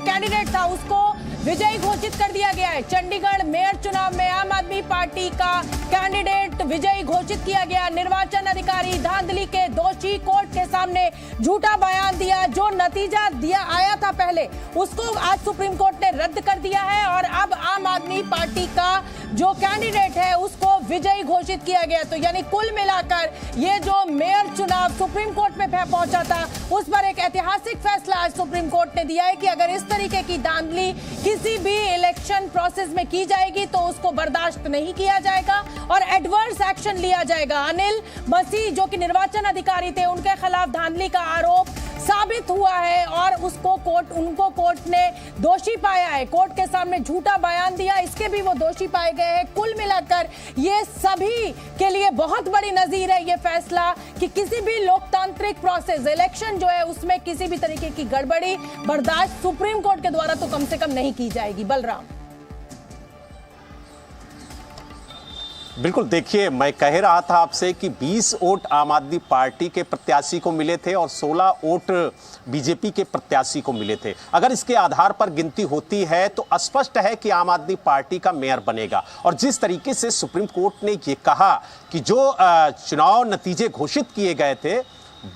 Candidate था उसको विजयी घोषित कर दिया गया है। चंडीगढ़ मेयर चुनाव में आम आदमी पार्टी का कैंडिडेट विजयी घोषित किया गया। निर्वाचन अधिकारी धांधली के दोषी कोर्ट के सामने झूठा बयान दिया। जो नतीजा दिया आया था पहले उसको आज सुप्रीम कोर्ट ने रद्द कर दिया है और अब आम आदमी पार्टी का जो कैंडिडेट है उसको विजयी घोषित किया गया। तो यानी कुल मिलाकर ये जो मेयर चुनाव सुप्रीम कोर्ट में पहुंचा था उस पर एक ऐतिहासिक फैसला आज सुप्रीम कोर्ट ने दिया है कि अगर इस तरीके की धांधली किसी भी इलेक्शन प्रोसेस में की जाएगी तो उसको बर्दाश्त नहीं किया जाएगा और एडवर्स एक्शन लिया जाएगा। अनिल मसीह जो कि निर्वाचन अधिकारी थे उनके खिलाफ धांधली का आरोप साबित हुआ है और उनको कोर्ट ने दोषी पाया है। कोर्ट के सामने झूठा बयान दिया, इसके भी वो दोषी पाए गए हैं। कुल मिलाकर ये सभी के लिए बहुत बड़ी नजीर है ये फैसला कि किसी भी लोकतांत्रिक प्रोसेस इलेक्शन जो है उसमें किसी भी तरीके की गड़बड़ी बर्दाश्त सुप्रीम कोर्ट के द्वारा तो कम से कम नहीं की जाएगी। बलराम। बिल्कुल, देखिए मैं कह रहा था आपसे कि 20 वोट आम आदमी पार्टी के प्रत्याशी को मिले थे और 16 वोट बीजेपी के प्रत्याशी को मिले थे। अगर इसके आधार पर गिनती होती है तो स्पष्ट है कि आम आदमी पार्टी का मेयर बनेगा। और जिस तरीके से सुप्रीम कोर्ट ने ये कहा कि जो चुनाव नतीजे घोषित किए गए थे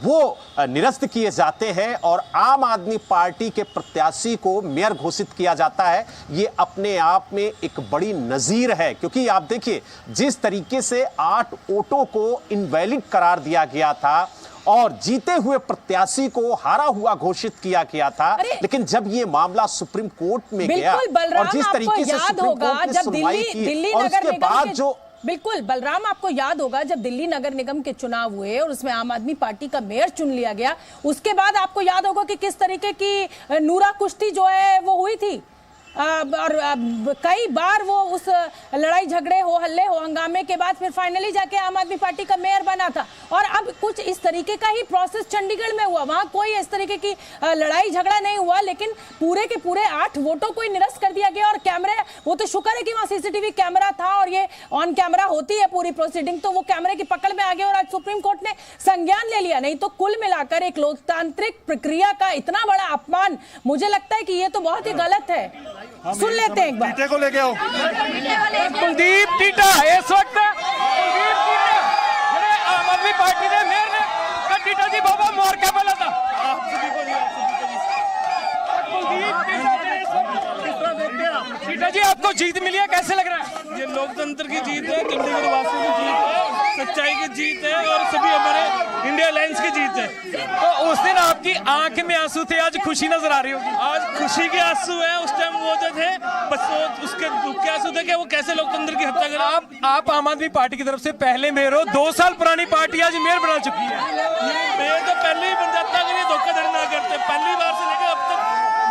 वो निरस्त किए जाते हैं और आम आदमी पार्टी के प्रत्याशी को मेयर घोषित किया जाता है, ये अपने आप में एक बड़ी नजीर है। क्योंकि आप देखिए जिस तरीके से 8 वोटों को इनवैलिड करार दिया गया था और जीते हुए प्रत्याशी को हारा हुआ घोषित किया गया था, लेकिन जब ये मामला सुप्रीम कोर्ट में गया और जिस तरीके से सुप्रीम कोर्ट ने सुनवाई की और उसके बाद जो बिल्कुल बलराम, आपको याद होगा जब दिल्ली नगर निगम के चुनाव हुए और उसमें आम आदमी पार्टी का मेयर चुन लिया गया, उसके बाद आपको याद होगा कि किस तरीके की नूरा कुश्ती जो है वो हुई थी और कई बार वो उस लड़ाई झगड़े हो हल्ले हो हंगामे के बाद फिर फाइनली जाके आम आदमी पार्टी का मेयर बना था। और अब कुछ इस तरीके का ही प्रोसेस चंडीगढ़ में हुआ। वहां कोई इस तरीके की लड़ाई झगड़ा नहीं हुआ, लेकिन पूरे के पूरे 8 वोटों को ही निरस्त कर दिया गया। और कैमरे, वो तो शुक्र है कि वहां सीसीटीवी कैमरा था और ये ऑन कैमरा होती है पूरी प्रोसीडिंग, तो वो कैमरे की पकड़ में आ गया और आज सुप्रीम कोर्ट ने संज्ञान ले लिया। नहीं तो कुल मिलाकर एक लोकतांत्रिक प्रक्रिया का इतना बड़ा अपमान, मुझे लगता है कि ये तो बहुत ही गलत है। सुन लेते हैं एक बार। टीटे को लेके आओ। कुलदीप टीटा इस वक्त आम आदमी पार्टी ने मेयर ने टीटा जी बाबा मोर क्या बोला था। टीटा जी आपको जीत मिली है, कैसे लग रहा है? ये लोकतंत्र की जीत है, चंडीगढ़ वासियों की जीत है, सच्चाई की जीत है और सभी हमारे इंडिया अलायंस की जीत है। तो उस दिन आपकी आंख में आंसू थे, आज खुशी नजर आ रही होगी। आज खुशी के आंसू हैं, उस टाइम वो जो थे बस उसके दुख के आंसू थे कि वो कैसे लोकतंत्र की हत्या करें। आप आम आदमी पार्टी की तरफ से पहले मेयर हो, 2 साल पुरानी पार्टी आज मेयर बना चुकी है। मेयर तो पहले ही बन जाता अगर ये धोखाधड़ी ना करते। पहली बार से लेकर अब तक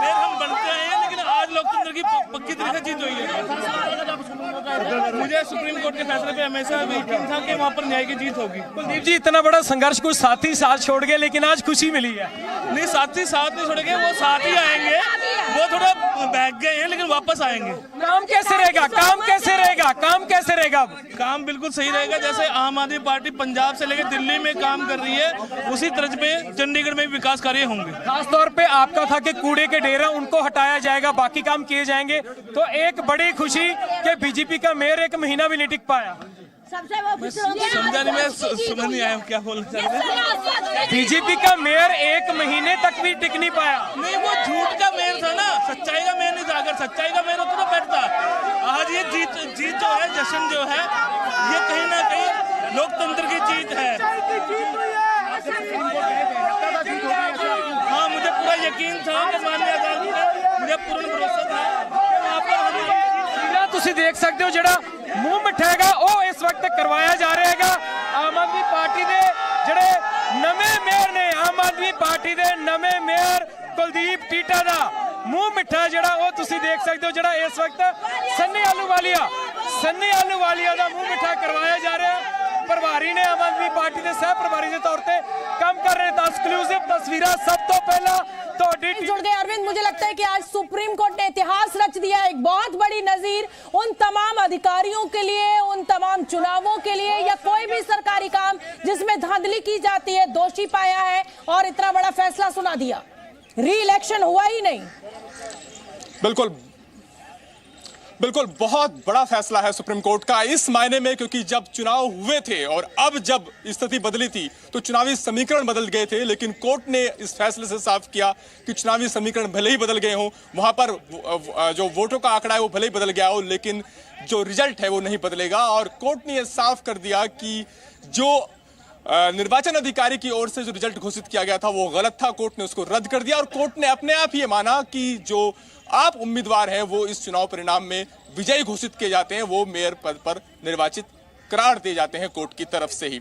मेयर हम बनते आए हैं, लेकिन आज लोकतंत्र की पक्की तरह से जीत हुई है। मुझे सुप्रीम कोर्ट के फैसले पे हमेशा यकीन था कि वहाँ पर न्याय की जीत होगी। कुलदीप जी, इतना बड़ा संघर्ष कुछ साथी साथ छोड़ गए, लेकिन आज खुशी मिली है। नहीं, साथी साथ नहीं छोड़ेंगे, वो साथ ही आएंगे। वो थोड़ा बैठ गए हैं लेकिन वापस आएंगे। काम कैसे रहेगा? काम कैसे रहेगा? काम कैसे रहेगा? काम बिल्कुल सही रहेगा। जैसे आम आदमी पार्टी पंजाब से लेकर दिल्ली में काम कर रही है, उसी तर्ज पे चंडीगढ़ में विकास कार्य होंगे। खासतौर पे आपका था कि कूड़े के ढेर उनको हटाया जाएगा, बाकी काम किए जाएंगे। तो एक बड़ी खुशी कि बीजेपी का मेयर 1 महीना भी नहीं टिक पाया। समझा नहीं, मैं समझ नहीं आया क्या बोलना चाहते हैं। बीजेपी का मेयर 1 महीने तक भी टिक नहीं पाया। नहीं, वो झूठ का मेयर था ना, सच्चाई का मेयर नहीं था। अगर सच्चाई का मेयर होता तो बैठता। आज ये जीत जो है, जश्न जो है, ये कहीं ना कहीं लोकतंत्र की जीत है। हाँ, मुझे पूरा यकीन था कि माननीय अदालत ने, मुझे पूर्ण भरोसा था कि वहाँ पर तुसी देख सकते हो जड़ा मुंह मिठाएगा वो इस वक्त करवाया जा रहेगा। आम आदमी पार्टी दे जड़े नवे मेयर ने, आम आदमी पार्टी दे नवे मेयर कुलदीप टीटा दा मुंह मिठा जड़ा वो तुसी देख सकते हो। जड़ा इस वक्त सन्नी आलूवालिया दा मुंह मिठा करवाया जा रहा है। प्रभारी ने आम आदमी पार्टी के सह प्रभारी के तौर पर काम कर रहे हैं। एक्सक्लूसिव तस्वीर सब तो पहला जुड़ गए। अरविंद, मुझे लगता है कि आज सुप्रीम कोर्ट ने इतिहास रच दिया, एक बहुत बड़ी नजीर उन तमाम अधिकारियों के लिए, उन तमाम चुनावों के लिए या कोई भी सरकारी काम जिसमें धांधली की जाती है, दोषी पाया है और इतना बड़ा फैसला सुना दिया। री इलेक्शन हुआ ही नहीं। बिल्कुल बहुत बड़ा फैसला है सुप्रीम कोर्ट का इस मायने में, क्योंकि जब चुनाव हुए थे और अब जब स्थिति बदली थी तो चुनावी समीकरण बदल गए थे, लेकिन कोर्ट ने इस फैसले से साफ किया कि चुनावी समीकरण भले ही बदल गए हों, वहां पर जो वोटों का आंकड़ा है वो भले ही बदल गया हो, लेकिन जो रिजल्ट है वो नहीं बदलेगा। और कोर्ट ने यह साफ कर दिया कि जो निर्वाचन अधिकारी की ओर से जो रिजल्ट घोषित किया गया था वो गलत था, कोर्ट ने उसको रद्द कर दिया। और कोर्ट ने अपने आप ही माना कि जो आप उम्मीदवार हैं वो इस चुनाव परिणाम में विजयी घोषित किए जाते हैं, वो मेयर पद पर निर्वाचित करार दिए जाते हैं कोर्ट की तरफ से ही।